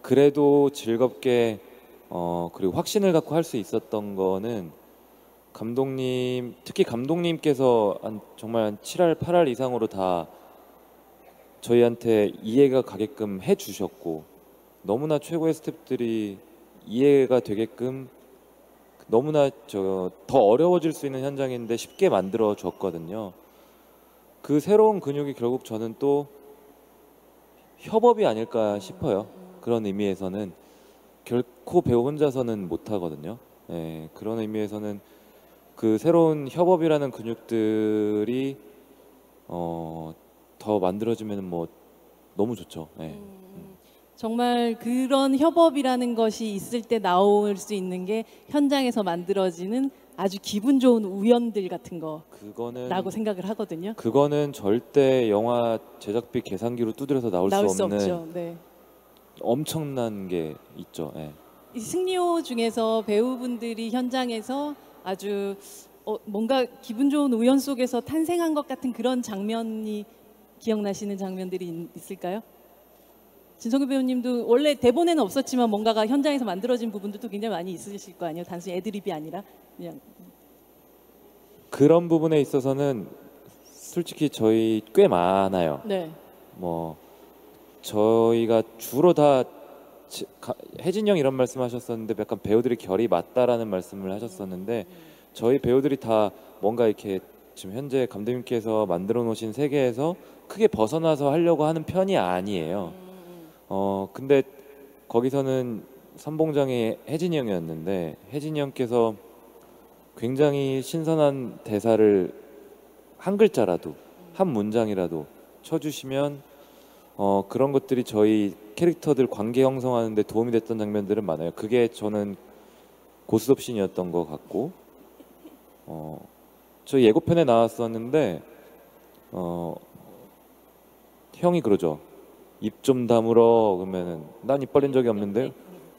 그래도 즐겁게 그리고 확신을 갖고 할 수 있었던 거는 감독님, 특히 감독님께서 정말 한 7할, 8할 이상으로 다 저희한테 이해가 가게끔 해주셨고, 너무나 최고의 스태프들이 이해가 되게끔 너무나 더 어려워질 수 있는 현장인데 쉽게 만들어 줬거든요. 그 새로운 근육이 결국 저는 또 협업이 아닐까 싶어요. 그런 의미에서는 결코 배우 혼자서는 못 하거든요. 예, 그런 의미에서는 그 새로운 협업이라는 근육들이 더 만들어지면 뭐 너무 좋죠. 예. 정말 그런 협업이라는 것이 있을 때 나올 수 있는 게 현장에서 만들어지는 아주 기분 좋은 우연들 같은 거라고 생각을 하거든요. 그거는 절대 영화 제작비 계산기로 두드려서 나올 수 없는 없죠. 네. 엄청난 게 있죠. 예. 이 승리호 중에서 배우분들이 현장에서 아주 뭔가 기분 좋은 우연 속에서 탄생한 것 같은 그런 장면이 기억나시는 장면들이 있을까요? 진성규 배우님도 원래 대본에는 없었지만 뭔가가 현장에서 만들어진 부분들도 굉장히 많이 있으실 거 아니에요. 단순히 애드립이 아니라 그냥 그런 부분에 있어서는 솔직히 저희 꽤 많아요. 네. 뭐 저희가 주로 다 혜진 형 이런 말씀하셨었는데 약간 배우들이 결이 맞다라는 말씀을 하셨었는데 저희 배우들이 다 뭔가 이렇게 지금 현재 감독님께서 만들어 놓으신 세계에서 크게 벗어나서 하려고 하는 편이 아니에요. 근데 거기서는 선봉장이 혜진이 형이었는데 혜진이 형께서 굉장히 신선한 대사를 한 글자라도 한 문장이라도 쳐주시면 그런 것들이 저희 캐릭터들 관계 형성하는 데 도움이 됐던 장면들은 많아요. 그게 저는 고스톱 씬이었던 것 같고 저 예고편에 나왔었는데 형이 그러죠. 입 좀 다물어. 그러면은 난 입 벌린 적이 없는데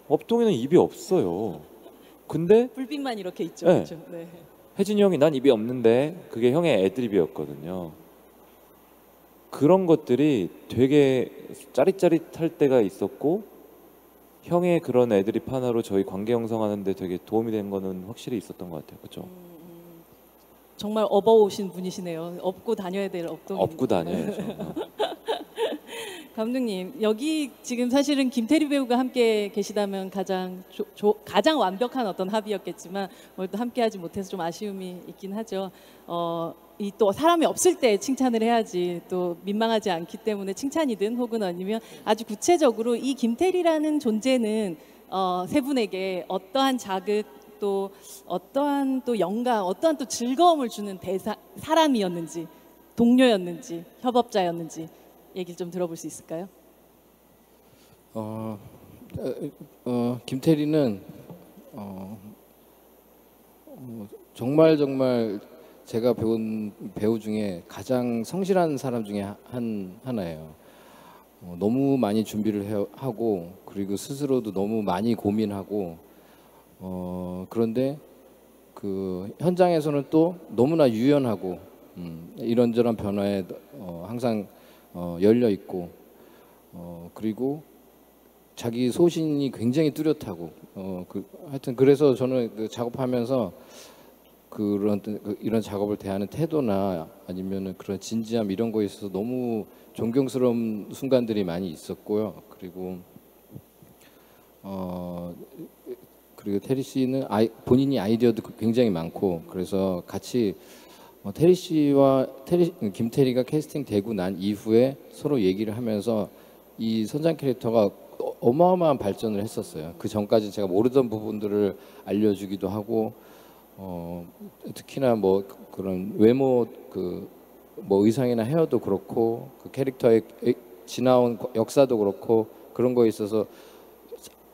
업동이는 입이 없어요. 근데 불빛만 이렇게 있죠. 네. 그렇죠. 네. 혜진이 형이 난 입이 없는데 그게 형의 애드립이었거든요. 그런 것들이 되게 짜릿짜릿할 때가 있었고 형의 그런 애드립 하나로 저희 관계 형성하는 데 되게 도움이 된 거는 확실히 있었던 것 같아요. 그렇죠? 정말 업어오신 분이시네요. 업고 다녀야 될 업동. 업고 다녀야죠. 감독님, 여기 지금 사실은 김태리 배우가 함께 계시다면 가장 완벽한 어떤 합이었겠지만 오늘 또 함께하지 못해서 좀 아쉬움이 있긴 하죠. 이 또 사람이 없을 때 칭찬을 해야지 또 민망하지 않기 때문에 칭찬이든 혹은 아니면 아주 구체적으로 이 김태리라는 존재는 세 분에게 어떠한 자극 또 어떠한 또 영감, 어떠한 또 즐거움을 주는 사람이었는지, 동료였는지, 협업자였는지 얘기를 좀 들어볼 수 있을까요? 김태리는 정말 제가 배운 배우 중에 가장 성실한 사람 중에 하나예요. 너무 많이 준비를 하고 그리고 스스로도 너무 많이 고민하고 그런데 그 현장에서는 또 너무나 유연하고 이런저런 변화에 항상 열려 있고 그리고 자기 소신이 굉장히 뚜렷하고 하여튼 그래서 저는 그 작업하면서 이런 작업을 대하는 태도나 아니면은 그런 진지함 이런 거에 있어서 너무 존경스러운 순간들이 많이 있었고요. 그리고 테리 씨는 본인이 아이디어도 굉장히 많고 그래서 같이 테리 씨와 김태리가 캐스팅 되고 난 이후에 서로 얘기를 하면서 이 선장 캐릭터가 어마어마한 발전을 했었어요. 그 전까지 제가 모르던 부분들을 알려주기도 하고 특히나 뭐 그런 외모 뭐 의상이나 헤어도 그렇고 그 캐릭터의 지나온 역사도 그렇고 그런 거에 있어서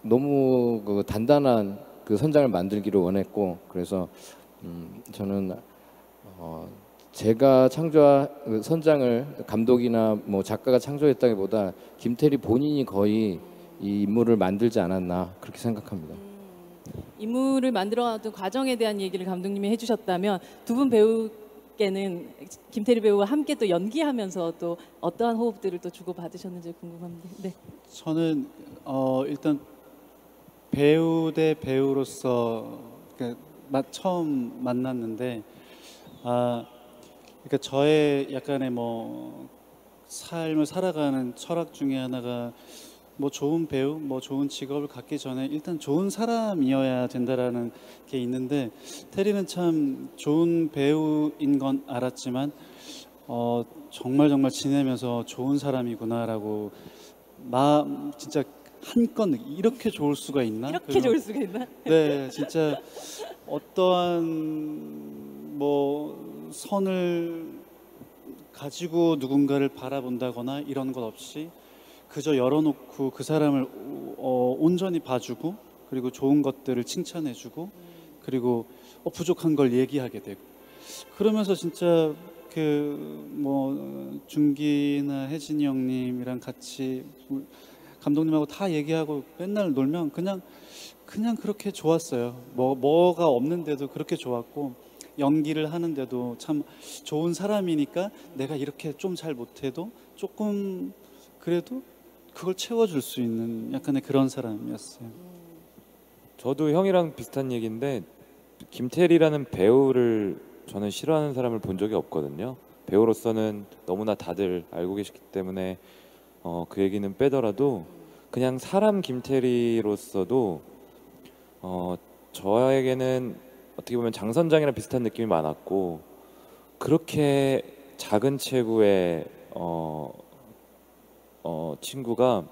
너무 그 단단한 그 선장을 만들기를 원했고 그래서 저는 제가 창조한 그 선장을 감독이나 뭐 작가가 창조했다기보다 김태리 본인이 거의 이 인물을 만들지 않았나 그렇게 생각합니다. 인물을 만들어가던 과정에 대한 얘기를 감독님이 해주셨다면 두 분 배우께는 김태리 배우와 함께 또 연기하면서 또 어떠한 호흡들을 또 주고 받으셨는지 궁금합니다. 네. 저는 일단 배우 대 배우로서 그러니까 처음 만났는데 그러니까 저의 약간의 뭐 삶을 살아가는 철학 중에 하나가 뭐 좋은 배우, 뭐 좋은 직업을 갖기 전에 일단 좋은 사람이어야 된다라는 게 있는데 테리는 참 좋은 배우인 건 알았지만 정말 지내면서 좋은 사람이구나라고 진짜 한껏 이렇게 좋을 수가 있나? 이렇게 좋을 수가 있나? 네, 진짜 어떠한 뭐 선을 가지고 누군가를 바라본다거나 이런 것 없이 그저 열어놓고 그 사람을 온전히 봐주고 그리고 좋은 것들을 칭찬해주고 그리고 부족한 걸 얘기하게 되고 그러면서 진짜 그 뭐 준기나 혜진이 형님이랑 같이 감독님하고 다 얘기하고 맨날 놀면 그냥 그렇게 좋았어요. 뭐가 없는데도 그렇게 좋았고 연기를 하는데도 참 좋은 사람이니까 내가 이렇게 좀 잘 못해도 조금 그래도 그걸 채워줄 수 있는 약간의 그런 사람이었어요. 저도 형이랑 비슷한 얘기인데 김태리라는 배우를 저는 싫어하는 사람을 본 적이 없거든요. 배우로서는 너무나 다들 알고 계시기 때문에 그 얘기는 빼더라도 그냥 사람 김태리로서도 저에게는 어떻게 보면 장선장이랑 비슷한 느낌이 많았고 그렇게 작은 체구의 친구가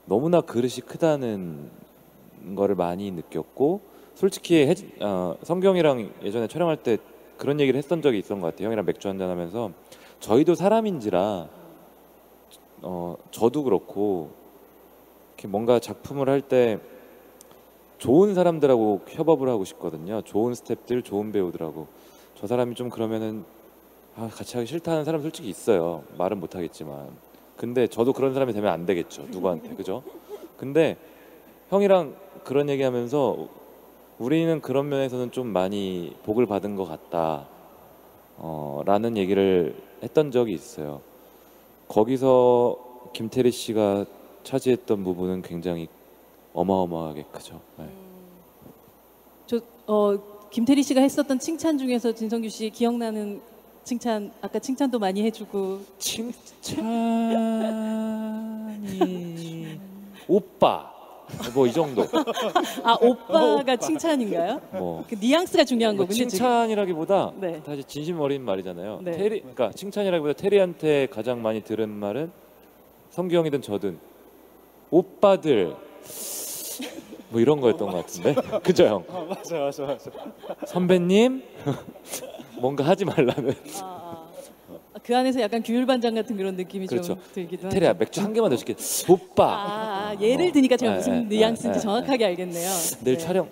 너무나 그릇이 크다는 거를 많이 느꼈고 솔직히 성경이랑 예전에 촬영할 때 그런 얘기를 했던 적이 있었던 것 같아요. 형이랑 맥주 한잔 하면서 저희도 사람인지라 저도 그렇고 이렇게 뭔가 작품을 할 때 좋은 사람들하고 협업을 하고 싶거든요. 좋은 스태프들, 좋은 배우들하고. 저 사람이 좀 그러면은 같이 하기 싫다는 사람 솔직히 있어요. 말은 못 하겠지만. 근데 저도 그런 사람이 되면 안 되겠죠. 누구한테. 그죠? 근데 형이랑 그런 얘기하면서 우리는 그런 면에서는 좀 많이 복을 받은 것 같다. 라는 얘기를 했던 적이 있어요. 거기서 김태리 씨가 차지했던 부분은 굉장히 어마어마하게 크죠. 네. 김태리 씨가 했었던 칭찬 중에서 진성규 씨 기억나는 칭찬, 아까 칭찬도 많이 해주고 칭찬이 오빠 뭐 이 정도. 오빠가 칭찬인가요? 뭐 그 뉘앙스가 중요한 거군요. 지금. 칭찬이라기보다 네. 사실 진심 어린 말이잖아요. 네. 그러니까 칭찬이라기보다 테리한테 가장 많이 들은 말은 성규 형이든 저든 오빠들 뭐 이런 거였던 것 같은데. 그죠 형? 맞아. 선배님 뭔가 하지 말라는. 그 안에서 약간 규율반장 같은 그런 느낌이 그렇죠. 좀 들기도 하죠. 테리야 맥주 한 개만 더 시켜. 오빠. 예를 드니까 제가 무슨 네, 뉘앙스인지 네, 정확하게 알겠네요. 내일 네. 촬영.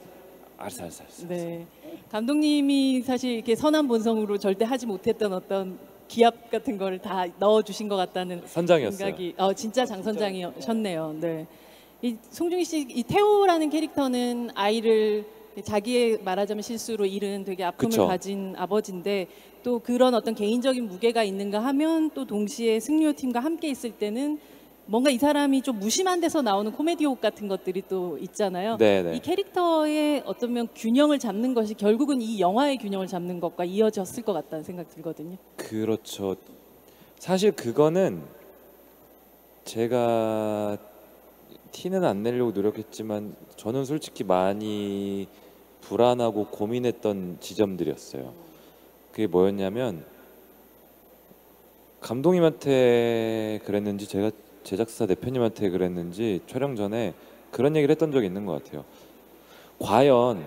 알았어. 네. 감독님이 사실 이렇게 선한 본성으로 절대 하지 못했던 어떤 기합 같은 걸 다 넣어주신 것 같다는 선장이었어요. 생각이 진짜 장선장이셨네요. 네. 이 송중기 씨, 이 태호라는 캐릭터는 아이를 자기의 말하자면 실수로 잃은 되게 아픔을 그쵸. 가진 아버지인데 또 그런 어떤 개인적인 무게가 있는가 하면 또 동시에 승리호 팀과 함께 있을 때는 뭔가 이 사람이 좀 무심한 데서 나오는 코미디 혹 같은 것들이 또 있잖아요. 네네. 이 캐릭터의 어떤 균형을 잡는 것이 결국은 이 영화의 균형을 잡는 것과 이어졌을 것 같다는 생각 들거든요. 그렇죠. 사실 그거는 제가 티는 안 내려고 노력했지만 저는 솔직히 많이 불안하고 고민했던 지점들이었어요. 그게 뭐였냐면 감독님한테 그랬는지 제가 제작사 대표님한테 그랬는지 촬영 전에 그런 얘기를 했던 적이 있는 것 같아요. 과연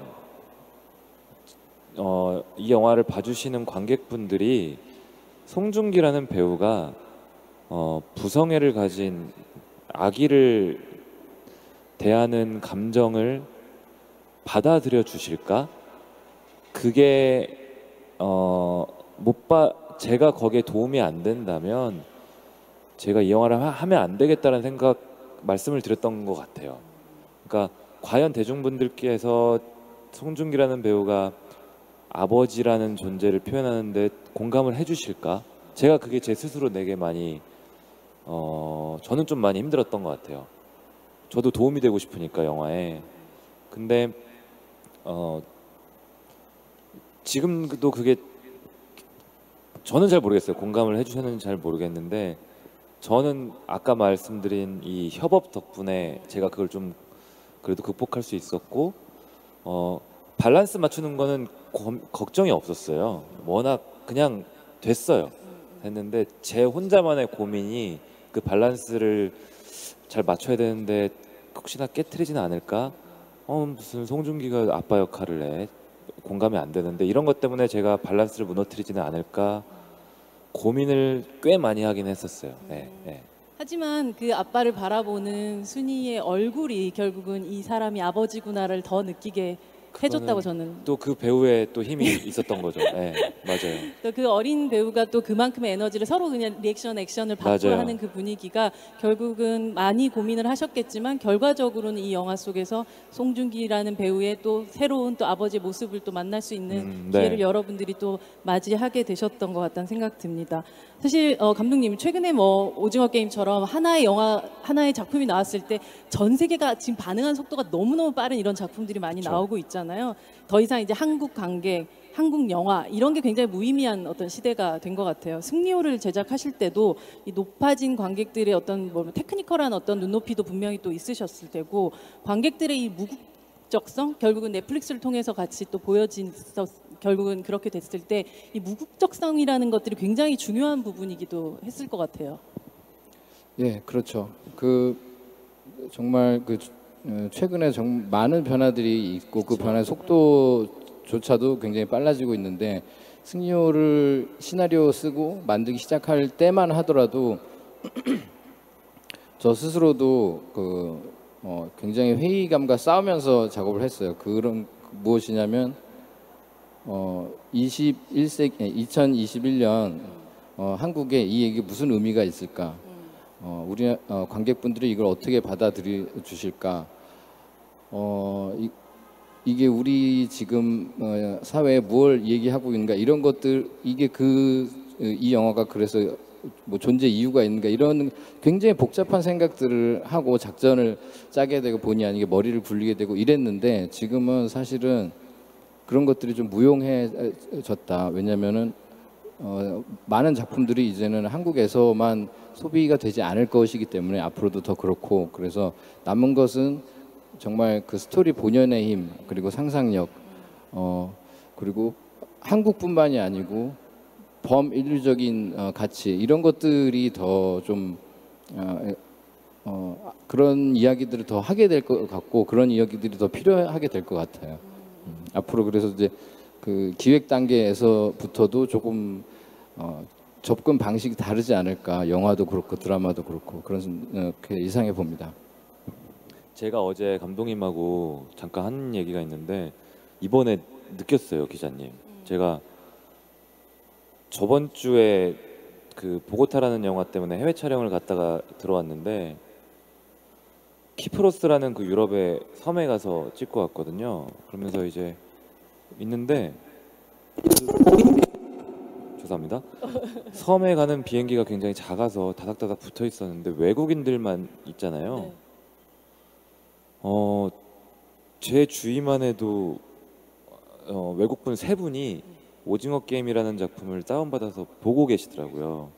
이 영화를 봐주시는 관객분들이 송중기라는 배우가 부성애를 가진 아기를 대하는 감정을 받아들여 주실까? 그게 제가 거기에 도움이 안 된다면 제가 이 영화를 하면 안 되겠다는 생각 말씀을 드렸던 것 같아요. 그러니까 과연 대중분들께서 송중기라는 배우가 아버지라는 존재를 표현하는데 공감을 해주실까? 제가 그게 제 스스로 되게 많이 저는 좀 많이 힘들었던 것 같아요. 저도 도움이 되고 싶으니까 영화에. 근데 지금도 그게 저는 잘 모르겠어요. 공감을 해주셨는지 잘 모르겠는데 저는 아까 말씀드린 이 협업 덕분에 제가 그걸 좀 그래도 극복할 수 있었고 밸런스 맞추는 거는 걱정이 없었어요. 워낙 그냥 됐어요. 됐는데 제 혼자만의 고민이 그 밸런스를 잘 맞춰야 되는데 혹시나 깨트리지는 않을까? 무슨 송중기가 아빠 역할을 해. 공감이 안 되는데 이런 것 때문에 제가 밸런스를 무너뜨리지는 않을까 고민을 꽤 많이 하긴 했었어요. 네, 네. 하지만 그 아빠를 바라보는 순이의 얼굴이 결국은 이 사람이 아버지구나를 더 느끼게 해줬다고 저는. 또 그 배우의 또 힘이 있었던 거죠. 네, 맞아요. 또 그 어린 배우가 또 그만큼의 에너지를 서로 그냥 리액션, 액션을 받고 맞아요. 하는 그 분위기가 결국은 많이 고민을 하셨겠지만 결과적으로는 이 영화 속에서 송중기라는 배우의 또 새로운 또 아버지의 모습을 또 만날 수 있는 네. 기회를 여러분들이 또 맞이하게 되셨던 것 같다는 생각 듭니다. 사실 감독님 최근에 뭐 오징어 게임처럼 하나의 영화, 하나의 작품이 나왔을 때 전 세계가 지금 반응하는 속도가 너무너무 빠른 이런 작품들이 많이 그렇죠. 나오고 있잖아요. 더 이상 이제 한국 관객, 한국 영화 이런 게 굉장히 무의미한 어떤 시대가 된 것 같아요. 승리호를 제작하실 때도 이 높아진 관객들의 어떤 뭐 테크니컬한 어떤 눈높이도 분명히 또 있으셨을 테고 관객들의 이 무국적성 결국은 넷플릭스를 통해서 같이 또 결국은 그렇게 됐을 때 이 무국적성이라는 것들이 굉장히 중요한 부분이기도 했을 것 같아요. 예, 그렇죠. 정말 최근에 많은 변화들이 있고 그 변화의 속도조차도 굉장히 빨라지고 있는데 승리호를 시나리오 쓰고 만들기 시작할 때만 하더라도 저 스스로도 굉장히 회의감과 싸우면서 작업을 했어요. 그런 무엇이냐면 2021년 한국에 이 얘기 무슨 의미가 있을까? 우리 관객분들이 이걸 어떻게 받아들여 주실까? 이게 우리 지금 사회에 뭘 얘기하고 있는가 이런 것들 이게 이 영화가 그래서 뭐 존재 이유가 있는가 이런 굉장히 복잡한 생각들을 하고 작전을 짜게 되고 본의 아니게 머리를 굴리게 되고 이랬는데 지금은 사실은 그런 것들이 좀 무용해졌다. 왜냐면은 많은 작품들이 이제는 한국에서만 소비가 되지 않을 것이기 때문에 앞으로도 더 그렇고 그래서 남은 것은 정말 그 스토리 본연의 힘 그리고 상상력 그리고 한국뿐만이 아니고 범인류적인 가치 이런 것들이 더 좀 그런 이야기들을 더 하게 될 것 같고 그런 이야기들이 더 필요하게 될 것 같아요. 앞으로 그래서 이제 그 기획 단계에서부터도 조금 접근 방식이 다르지 않을까. 영화도 그렇고 드라마도 그렇고 그렇게 예상해 봅니다. 제가 어제 감독님하고 잠깐 한 얘기가 있는데 이번에 느꼈어요, 기자님. 제가 저번 주에 그 보고타라는 영화 때문에 해외 촬영을 갔다가 들어왔는데 키프로스라는 그 유럽의 섬에 가서 찍고 왔거든요. 그러면서 이제 있는데 죄송합니다. 섬에 가는 비행기가 굉장히 작아서 다닥다닥 붙어 있었는데 외국인들만 있잖아요. 네. 제 주위만 해도 외국분 3분이 오징어 게임이라는 작품을 다운받아서 보고 계시더라고요.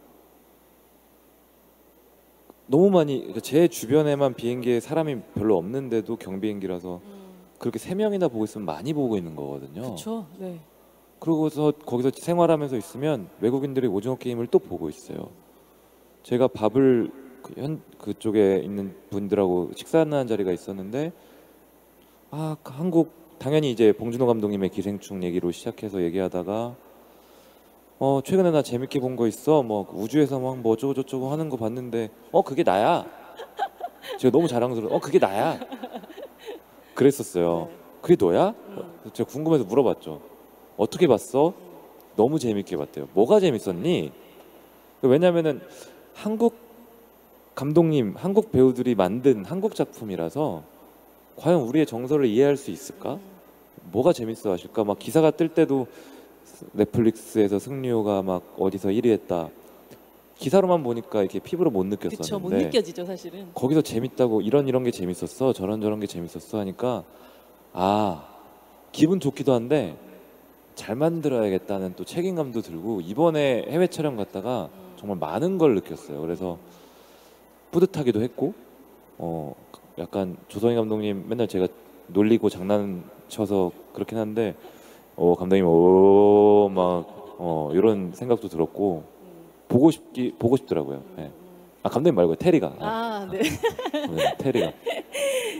너무 많이 그러니까 제 주변에만 비행기에 사람이 별로 없는데도 경비행기라서 그렇게 3명이나 보고 있으면 많이 보고 있는 거거든요. 그렇죠. 네. 그러고서 거기서 생활하면서 있으면 외국인들이 오징어 게임을 또 보고 있어요. 제가 밥을 그쪽에 있는 분들하고 식사하는 자리가 있었는데 한국 당연히 이제 봉준호 감독님의 기생충 얘기로 시작해서 얘기하다가 최근에 나 재밌게 본 거 있어 뭐 우주에서 막 뭐 어쩌고 저쩌고 하는 거 봤는데 그게 나야. 제가 너무 자랑스러워. 그게 나야. 그랬었어요. 그게 너야? 제가 궁금해서 물어봤죠. 어떻게 봤어? 너무 재밌게 봤대요. 뭐가 재밌었니? 왜냐면은 한국 감독님, 한국 배우들이 만든 한국 작품이라서 과연 우리의 정서를 이해할 수 있을까? 뭐가 재밌어 하실까? 막 기사가 뜰 때도 넷플릭스에서 승리호가 막 어디서 1위 했다. 기사로만 보니까 이렇게 피부로 못 느꼈었는데 그렇죠. 못 느껴지죠, 사실은. 거기서 재밌다고 이런 게 재밌었어. 저런 게 재밌었어 하니까 기분 좋기도 한데 잘 만들어야겠다는 또 책임감도 들고 이번에 해외 촬영 갔다가 정말 많은 걸 느꼈어요. 그래서 뿌듯하기도 했고 약간 조성희 감독님 맨날 제가 놀리고 장난쳐서 그렇긴 한데 감독님 막 이런 생각도 들었고 보고 싶더라고요. 네. 아 감독님 말고요. 테리가. 네. 네, 테리가.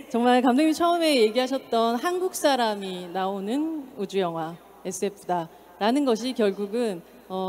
정말 감독님이 처음에 얘기하셨던 한국 사람이 나오는 우주 영화 SF다라는 것이 결국은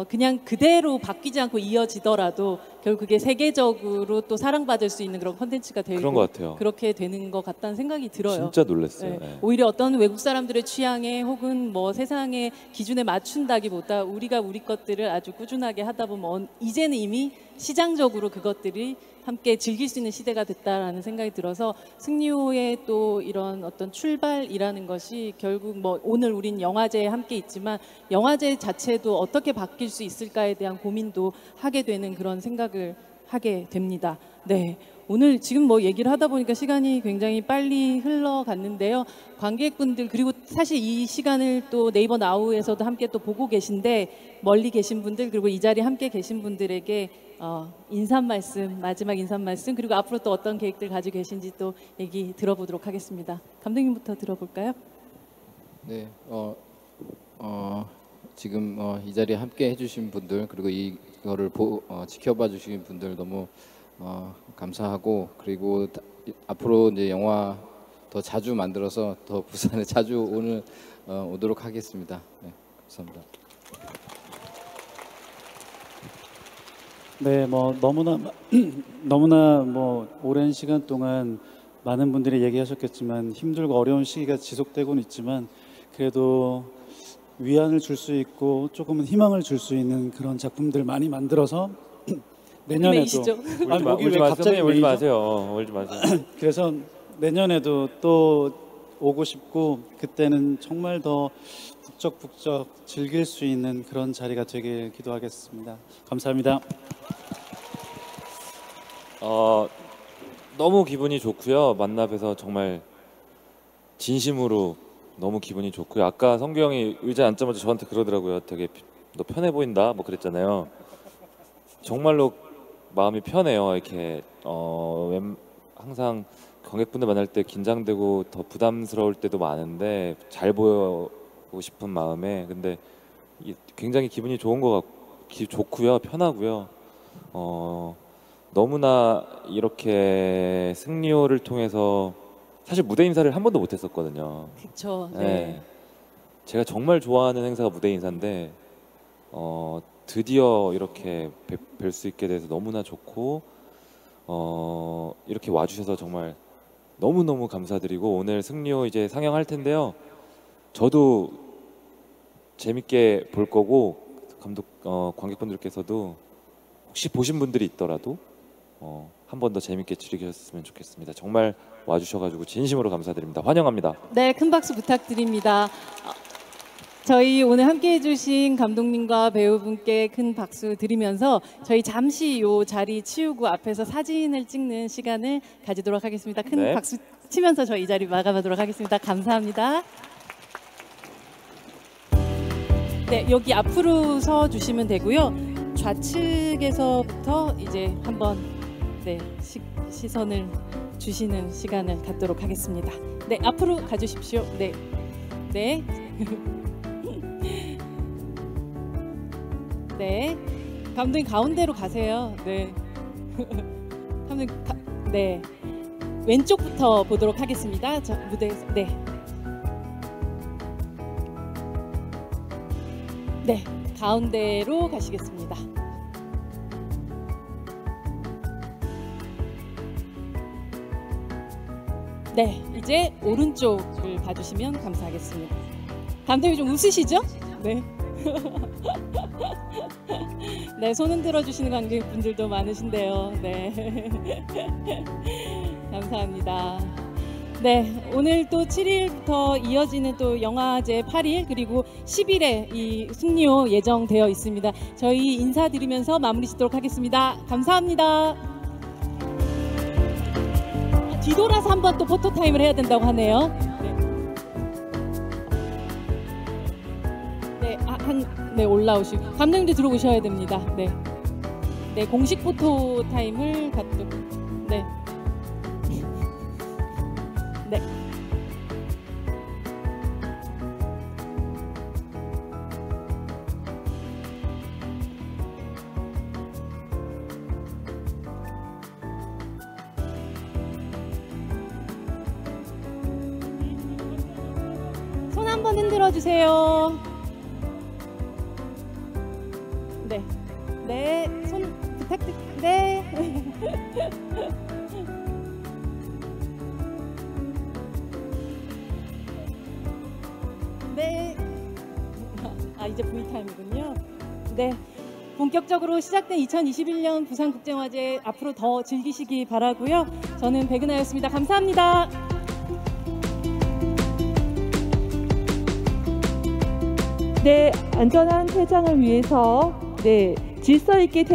그냥 그대로 바뀌지 않고 이어지더라도 결국에 세계적으로 또 사랑받을 수 있는 그런 컨텐츠가 되고 그런 것 같아요. 그렇게 되는 것 같다는 생각이 들어요. 진짜 놀랐어요. 네. 네. 오히려 어떤 외국 사람들의 취향에 혹은 뭐 세상의 기준에 맞춘다기보다 우리가 우리 것들을 아주 꾸준하게 하다 보면 이제는 이미 시장적으로 그것들이 함께 즐길 수 있는 시대가 됐다라는 생각이 들어서 승리호의 또 이런 어떤 출발이라는 것이 결국 뭐 오늘 우린 영화제에 함께 있지만 영화제 자체도 어떻게 바뀔 수 있을까에 대한 고민도 하게 되는 그런 생각을 하게 됩니다. 네. 오늘 지금 뭐 얘기를 하다 보니까 시간이 굉장히 빨리 흘러갔는데요. 관객분들 그리고 사실 이 시간을 또 네이버 나우에서도 함께 또 보고 계신데 멀리 계신 분들 그리고 이 자리에 함께 계신 분들에게 인사 말씀, 마지막 인사 말씀 그리고 앞으로 또 어떤 계획들 가지고 계신지 또 얘기 들어보도록 하겠습니다. 감독님부터 들어볼까요? 네, 지금 이 자리에 함께 해주신 분들 그리고 이거를 지켜봐 주신 분들 너무 감사하고 그리고 앞으로 이제 영화 더 자주 만들어서 더 부산에 자주 오도록 하겠습니다. 네, 감사합니다. 네, 뭐 너무나 뭐 오랜 시간 동안 많은 분들이 얘기하셨겠지만 힘들고 어려운 시기가 지속되고는 있지만 그래도 위안을 줄 수 있고 조금은 희망을 줄 수 있는 그런 작품들 많이 만들어서 내년에도 울지 마세요. 울지 마세요. 울지 마세요. 그래서 내년에도 또 오고 싶고 그때는 정말 더 북적북적 즐길 수 있는 그런 자리가 되길 기도하겠습니다. 감사합니다. 너무 기분이 좋고요. 만나 뵈서 정말 진심으로 너무 기분이 좋고요. 아까 성규 형이 의자에 앉자마자 저한테 그러더라고요. 되게 너 편해 보인다 뭐 그랬잖아요. 정말로 마음이 편해요. 이렇게 항상 관객분들 만날 때 긴장되고 더 부담스러울 때도 많은데 잘 보이고 싶은 마음에 근데 굉장히 기분이 좋은 것 같고 좋고요. 편하고요. 너무나 이렇게 승리호를 통해서 사실 무대 인사를 한 번도 못 했었거든요. 그렇죠. 네. 네. 제가 정말 좋아하는 행사가 무대 인사인데 드디어 이렇게 뵐 수 있게 돼서 너무나 좋고 이렇게 와주셔서 정말 너무너무 감사드리고 오늘 승리호 이제 상영할 텐데요. 저도 재밌게 볼 거고 관객분들께서도 혹시 보신 분들이 있더라도 한 번 더 재밌게 즐기셨으면 좋겠습니다. 정말 와주셔가지고 진심으로 감사드립니다. 환영합니다. 네, 큰 박수 부탁드립니다. 저희 오늘 함께해 주신 감독님과 배우분께 큰 박수 드리면서 저희 잠시 요 자리 치우고 앞에서 사진을 찍는 시간을 가지도록 하겠습니다. 큰 네. 박수 치면서 저희 이 자리 마감하도록 하겠습니다. 감사합니다. 네, 여기 앞으로 서 주시면 되고요. 좌측에서부터 이제 한번 시선을 주시는 시간을 갖도록 하겠습니다. 네, 앞으로 가주십시오. 네, 네. 네, 감독님 가운데로 가세요. 네, 감독님 네, 왼쪽부터 보도록 하겠습니다. 저 무대에서 네, 가운데로 가시겠습니다. 네, 이제 오른쪽을 봐주시면 감사하겠습니다. 감독님 좀 웃으시죠? 네. 네, 손 흔들어 주시는 관객분들도 많으신데요. 네. 감사합니다. 네, 오늘 또 7일부터 이어지는 또 영화제 8일 그리고 10일에 이 승리호 예정되어 있습니다. 저희 인사드리면서 마무리 짓도록 하겠습니다. 감사합니다. 뒤돌아서 한번 또 포토타임을 해야 된다고 하네요. 네. 네, 올라오시고 감독님도 들어오셔야 됩니다. 네. 네, 공식 포토 타임을 갖도록. 네. 네. 손 한번 흔들어 주세요. 네. 네, 손 부탁드립니다. 네. 네. 아, 이제 V타임이군요. 네. 본격적으로 시작된 2021년 부산국제영화제 앞으로 더 즐기시기 바라고요. 저는 백은하였습니다. 감사합니다. 네, 안전한 퇴장을 위해서 질서 있게 퇴장